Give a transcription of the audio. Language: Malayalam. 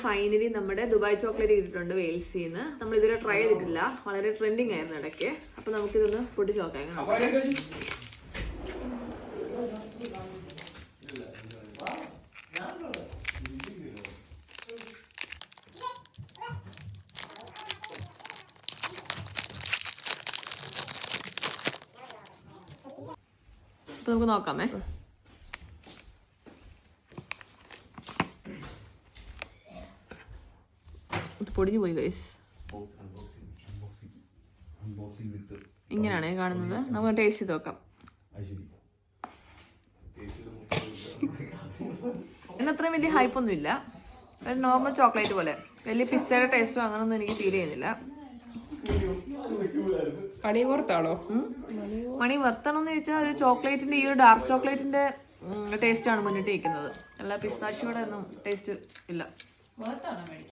ഫൈനലി നമ്മുടെ ദുബായ് ചോക്ലേറ്റ് കിട്ടിയിട്ടുണ്ട് വെയിൽസിൽ നിന്ന്. നമ്മൾ ഇതുവരെ ട്രൈ ചെയ്തിട്ടില്ല, വളരെ ട്രെൻഡിങ് ആയിരുന്നു ഇടയ്ക്ക്. അപ്പൊ നമുക്കിതൊന്ന് പൊട്ടിച്ച് നോക്കാം. അപ്പൊ നമുക്ക് നോക്കാമേ. പൊടിഞ്ഞു പോയി ഗൈസ്. ഇങ്ങനെയാണ് കാണുന്നത്. നമുക്ക് ടേസ്റ്റ് ചെയ്ത് നോക്കാം. എന്നത്രയും വലിയ ഹൈപ്പൊന്നും ഇല്ല, ഒരു നോർമൽ ചോക്ലേറ്റ് പോലെ. വലിയ പിസ്തയുടെ ടേസ്റ്റോ അങ്ങനൊന്നും എനിക്ക് ഫീൽ ചെയ്യുന്നില്ല. മണി വറുത്താണോ? മണി വറുത്തണമെന്ന് ചോദിച്ചാൽ ഒരു ചോക്ലേറ്റിന്റെ, ഈ ഒരു ഡാർക്ക് ചോക്ലേറ്റിന്റെ ടേസ്റ്റ് ആണ് മുന്നിട്ട് നിൽക്കുന്നത്. അല്ല പിസ്താഷ്യോടെ ഒന്നും ടേസ്റ്റ് ഇല്ല.